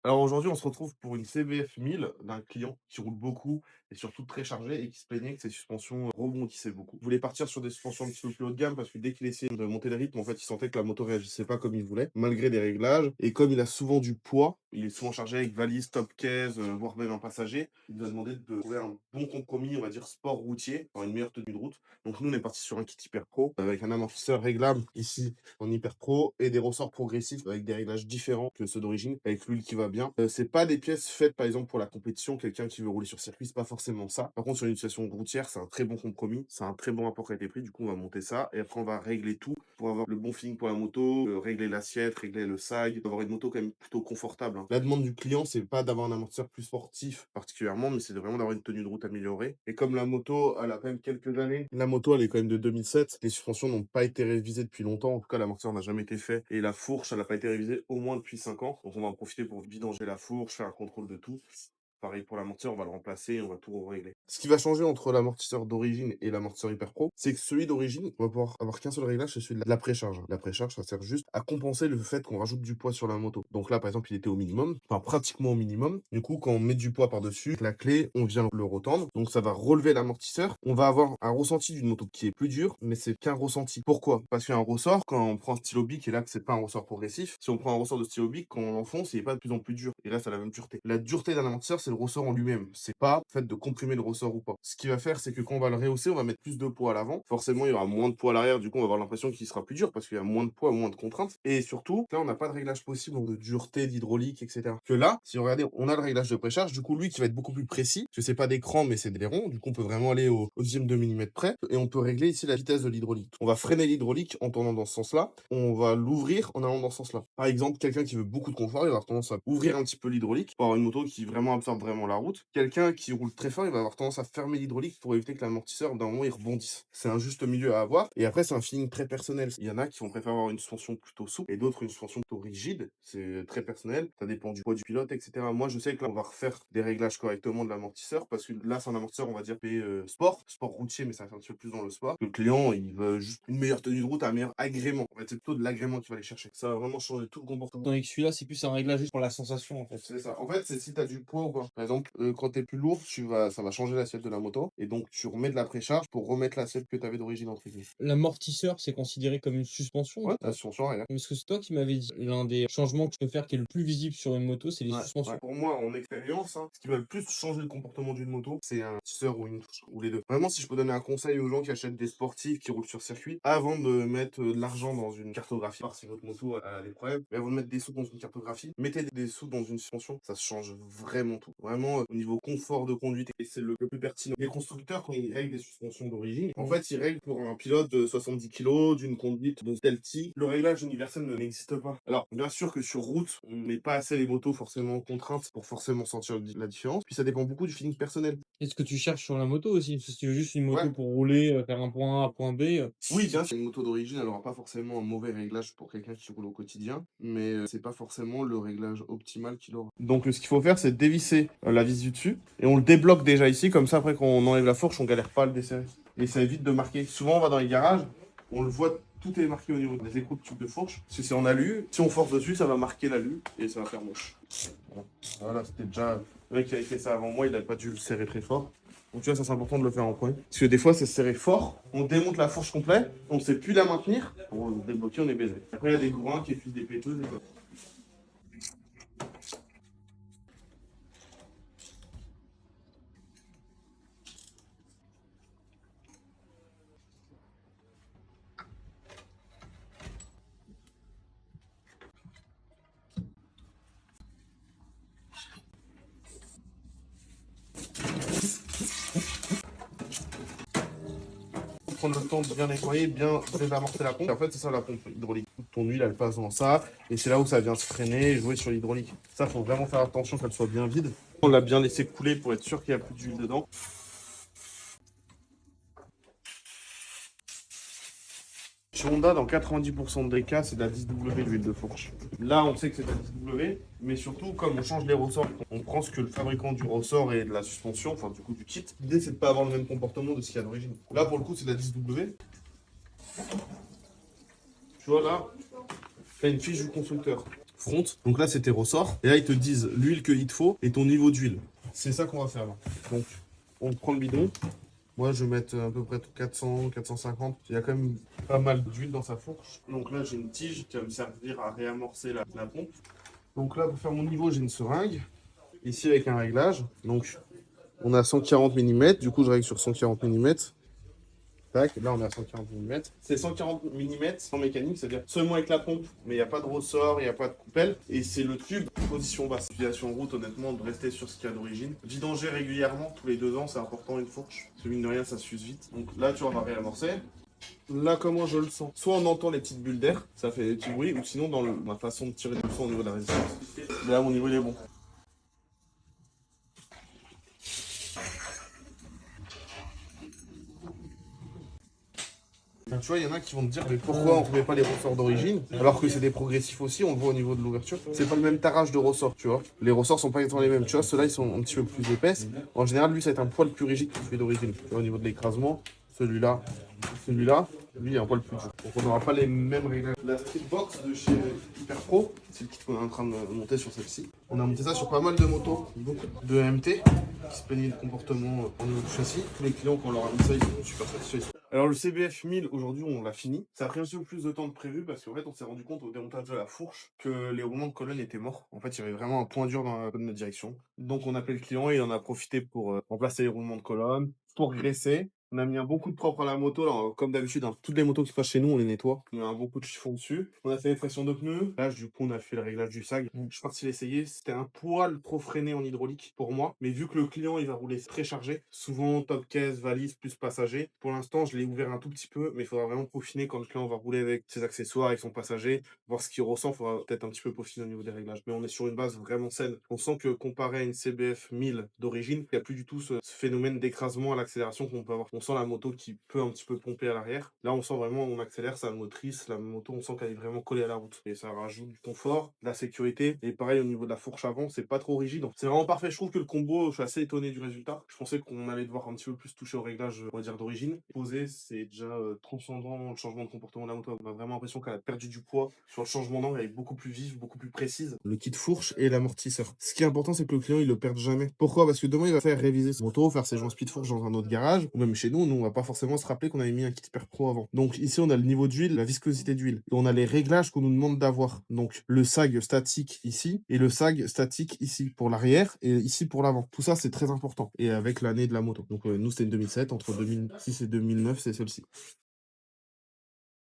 Alors aujourd'hui, on se retrouve pour une CBF 1000 d'un client qui roule beaucoup et surtout très chargé et qui se plaignait que ses suspensions rebondissaient beaucoup. Il voulait partir sur des suspensions un petit peu plus haut de gamme parce que dès qu'il essayait de monter le rythme, en fait, il sentait que la moto réagissait pas comme il voulait, malgré des réglages. Et comme il a souvent du poids, il est souvent chargé avec valise, top case, voire même un passager, il nous a demandé de trouver un bon compromis, on va dire sport routier, dans une meilleure tenue de route. Donc nous, on est parti sur un kit hyper pro avec un amortisseur réglable ici en hyper pro et des ressorts progressifs avec des réglages différents que ceux d'origine, avec l'huile qui va bien. C'est pas des pièces faites par exemple pour la compétition, quelqu'un qui veut rouler sur circuit, c'est pas forcément ça. Par contre, sur une situation routière, c'est un très bon compromis, c'est un très bon rapport qualité-prix. Du coup, on va monter ça et après on va régler tout pour avoir le bon feeling pour la moto, régler l'assiette, régler le sag, avoir une moto quand même plutôt confortable, hein. La demande du client, c'est pas d'avoir un amortisseur plus sportif particulièrement, mais c'est vraiment d'avoir une tenue de route améliorée. Et comme la moto, elle a quand même quelques années, la moto, elle est quand même de 2007, les suspensions n'ont pas été révisées depuis longtemps, en tout cas l'amortisseur n'a jamais été fait, et la fourche, elle n'a pas été révisée au moins depuis 5 ans, donc on va en profiter pour vidanger la fourche, faire un contrôle de tout. Pareil pour l'amortisseur, on va le remplacer et on va tout régler. Ce qui va changer entre l'amortisseur d'origine et l'amortisseur Hyper Pro, c'est que celui d'origine, on va pouvoir avoir qu'un seul réglage, c'est celui de la précharge. La précharge, ça sert juste à compenser le fait qu'on rajoute du poids sur la moto. Donc là, par exemple, il était au minimum, enfin pratiquement au minimum. Du coup, quand on met du poids par-dessus, avec la clé, on vient le retendre. Donc ça va relever l'amortisseur. On va avoir un ressenti d'une moto qui est plus dure, mais c'est qu'un ressenti. Pourquoi? Parce qu'il y a un ressort, quand on prend un stylo bic, et là que c'est pas un ressort progressif, si on prend un ressort de stylo bic, quand on l'enfonce, il est pas de plus en plus dur. Il reste à la même dureté. La dureté d'un amortisseur, c'est le ressort en lui-même. C'est pas le fait de comprimer le ressort ou pas. Ce qui va faire, c'est que quand on va le rehausser, on va mettre plus de poids à l'avant. Forcément, il y aura moins de poids à l'arrière. Du coup, on va avoir l'impression qu'il sera plus dur parce qu'il y a moins de poids, moins de contraintes. Et surtout, là, on n'a pas de réglage possible donc de dureté, d'hydraulique, etc. Que là, si on regardez, on a le réglage de précharge. Du coup, lui, qui va être beaucoup plus précis. Parce que c'est pas d'écran, mais c'est de l'airon. Du coup, on peut vraiment aller au dixième de millimètre près. Et on peut régler ici la vitesse de l'hydraulique. On va freiner l'hydraulique en tournant dans ce sens-là. On va l'ouvrir en allant dans ce sens-là. Par exemple, quelqu'un qui veut beaucoup de confort, il va avoir tendance à ouvrir un petit peu l'hydraulique pour avoir une moto qui vraiment absorbe vraiment la route. Quelqu'un qui roule très fort, il va avoir tendance à fermer l'hydraulique pour éviter que l'amortisseur, d'un moment, il rebondisse. C'est un juste milieu à avoir. Et après, c'est un feeling très personnel. Il y en a qui vont préférer avoir une suspension plutôt souple et d'autres une suspension plutôt rigide. C'est très personnel. Ça dépend du poids du pilote, etc. Moi, je sais que là, on va refaire des réglages correctement de l'amortisseur parce que là, c'est un amortisseur, on va dire, sport routier, mais ça va faire un petit peu plus dans le sport. Le client, il veut juste une meilleure tenue de route, un meilleur agrément. En fait, c'est plutôt de l'agrément qu'il va aller chercher. Ça va vraiment changer tout le comportement. Tandis que celui-là, c'est plus un réglage juste pour la sensation, en fait. C'est ça. En fait, c'est si tu as du poids ou pas. Par exemple, quand tu es plus lourd, ça va changer l'assiette de la moto. Et donc, tu remets de la précharge pour remettre l'assiette que tu avais d'origine entre guillemets. L'amortisseur, c'est considéré comme une suspension ou Ouais, pas? la suspension arrière. Parce que c'est toi qui m'avais dit, l'un des changements que je peux faire qui est le plus visible sur une moto, c'est les Ouais, ouais. suspensions. Pour moi, en expérience, hein, ce qui va le plus changer le comportement d'une moto, c'est un tisseur ou une touche, ou les deux. Vraiment, si je peux donner un conseil aux gens qui achètent des sportifs, qui roulent sur circuit, avant de mettre de l'argent dans une cartographie, voir si votre moto a des problèmes, mais avant de mettre des sous dans une cartographie, mettez des sous dans une suspension, ça change vraiment tout. Vraiment, au niveau confort de conduite, et c'est le plus pertinent. Les constructeurs, quand ils règlent des suspensions d'origine, en fait, ils règlent pour un pilote de 70 kilos, d'une conduite de tel type. Le réglage universel n'existe pas. Alors, bien sûr que sur route, on met pas assez les motos forcément contraintes pour forcément sentir la différence. Puis ça dépend beaucoup du feeling personnel. Est-ce que tu cherches sur la moto aussi? Si tu veux juste une Ouais. moto pour rouler, faire un point A à point B, Oui, bien sûr, une moto d'origine, elle aura pas forcément un mauvais réglage pour quelqu'un qui roule au quotidien, mais c'est pas forcément le réglage optimal qu'il aura. Donc ce qu'il faut faire, c'est dévisser la vis du dessus et on le débloque déjà ici, comme ça après quand on enlève la fourche, on galère pas à le desserrer. Et ça évite de marquer. Souvent on va dans les garages, on le voit, tout est marqué au niveau des écrous de tube de fourche. Si c'est en alu, si on force dessus, ça va marquer l'alu et ça va faire moche. Voilà, c'était déjà. Le mec qui avait fait ça avant moi, il a pas dû le serrer très fort. Donc tu vois, ça c'est important de le faire en premier. Parce que des fois, c'est serré fort, on démonte la fourche complète, on ne sait plus la maintenir. Pour le débloquer, on est baisé. Après, il y a des gourins qui fusent des péteuses et quoi. Prendre le temps de bien nettoyer, bien désamorcer la pompe. Et en fait, c'est ça la pompe hydraulique. Ton huile, elle passe dans ça, et c'est là où ça vient se freiner et jouer sur l'hydraulique. Ça, faut vraiment faire attention qu'elle soit bien vide. On l'a bien laissé couler pour être sûr qu'il n'y a plus d'huile dedans. Chez Honda, dans 90% des cas, c'est de la 10W l'huile de fourche. Là, on sait que c'est de la 10W, mais surtout, comme on change les ressorts, on prend ce que le fabricant du ressort et de la suspension, enfin du coup du kit. L'idée, c'est de ne pas avoir le même comportement de ce qu'il y a d'origine. Là, pour le coup, c'est de la 10W. Tu vois, là, t'as une fiche du constructeur. front. Donc là, c'est tes ressorts. Et là, ils te disent l'huile qu'il te faut et ton niveau d'huile. C'est ça qu'on va faire là. Donc, on prend le bidon. Moi, je vais mettre à peu près 400, 450. Il y a quand même pas mal d'huile dans sa fourche. Donc là, j'ai une tige qui va me servir à réamorcer la pompe. Donc là, pour faire mon niveau, j'ai une seringue. Ici, avec un réglage. Donc, on a 140 mm. Du coup, je règle sur 140 mm. Tac, là on est à 140 mm. C'est 140 mm sans mécanique, c'est-à-dire seulement avec la pompe, mais il n'y a pas de ressort, il n'y a pas de coupelle. Et c'est le tube position basse. Utilisation route, honnêtement, de rester sur ce qu'il y a d'origine. Vidanger régulièrement, tous les 2 ans, c'est important une fourche. Parce que mine de rien, ça s'use vite. Donc là, tu vois, on va réamorcer. Là, comment je le sens? Soit on entend les petites bulles d'air, ça fait des petits bruits, ou sinon dans ma façon de tirer le son au niveau de la résistance. Mais là, mon niveau il est bon. Ben, tu vois, il y en a qui vont te dire, mais pourquoi on ne remet pas les ressorts d'origine alors que c'est des progressifs aussi, on le voit au niveau de l'ouverture. C'est pas le même tarage de ressorts, tu vois. Les ressorts sont pas exactement les mêmes, tu vois. Ceux-là, ils sont un petit peu plus épaisses. En général, lui, ça va être un poil plus rigide que celui d'origine. Tu vois, au niveau de l'écrasement, celui-là, lui, il est un poil plus dur. Donc, on n'aura pas les mêmes réglages. La Streetbox de chez Hyper Pro, c'est le kit qu'on est en train de monter sur celle-ci. On a monté ça sur pas mal de motos, beaucoup de MT qui se plaignaient du comportement au niveau du châssis. Tous les clients, quand on leur a mis ça, ils sont super satisfaits. Alors le CBF 1000, aujourd'hui, on l'a fini. Ça a pris un petit peu plus de temps que prévu parce qu'en fait, on s'est rendu compte au démontage de la fourche que les roulements de colonne étaient morts. En fait, il y avait vraiment un point dur dans la bonne direction. Donc, on a appelé le client et il en a profité pour remplacer les roulements de colonne, pour graisser. On a mis un bon coup de propre à la moto. Là, comme d'habitude, hein, toutes les motos qui passent chez nous, on les nettoie. On met un bon coup de chiffon dessus. On a fait les pressions de pneus. Là, du coup, on a fait le réglage du sag. Je suis parti l'essayer. C'était un poil trop freiné en hydraulique pour moi. Mais vu que le client, il va rouler très chargé, souvent top caisse, valise, plus passager. Pour l'instant, je l'ai ouvert un tout petit peu, mais il faudra vraiment peaufiner quand le client va rouler avec ses accessoires, avec son passager, voir ce qu'il ressent. Il faudra peut-être un petit peu peaufiner au niveau des réglages. Mais on est sur une base vraiment saine. On sent que comparé à une CBF 1000 d'origine, il n'y a plus du tout ce phénomène d'écrasement à l'accélération qu'on peut avoir. On sent la moto qui peut un petit peu pomper à l'arrière. Là, on sent vraiment, on accélère sa motrice, la moto, on sent qu'elle est vraiment collée à la route. Et ça rajoute du confort, de la sécurité. Et pareil, au niveau de la fourche avant, c'est pas trop rigide. C'est vraiment parfait. Je trouve que le combo, je suis assez étonné du résultat. Je pensais qu'on allait devoir un petit peu plus toucher au réglage, on va dire, d'origine. Poser, c'est déjà transcendant le changement de comportement de la moto. On a vraiment l'impression qu'elle a perdu du poids. Sur le changement d'angle, elle est beaucoup plus vive, beaucoup plus précise. Le kit fourche et l'amortisseur. Ce qui est important, c'est que le client, il le perde jamais. Pourquoi? Parce que demain, il va faire réviser sa moto, faire ses joints speed fourche dans un autre garage, ou même chez nous, on va pas forcément se rappeler qu'on avait mis un kit Hyper Pro avant. Donc ici, on a le niveau d'huile, la viscosité d'huile. Et on a les réglages qu'on nous demande d'avoir. Donc le sag statique ici, et le sag statique ici pour l'arrière, et ici pour l'avant. Tout ça, c'est très important. Et avec l'année de la moto. Donc nous, c'était une 2007, entre 2006 et 2009, c'est celle-ci.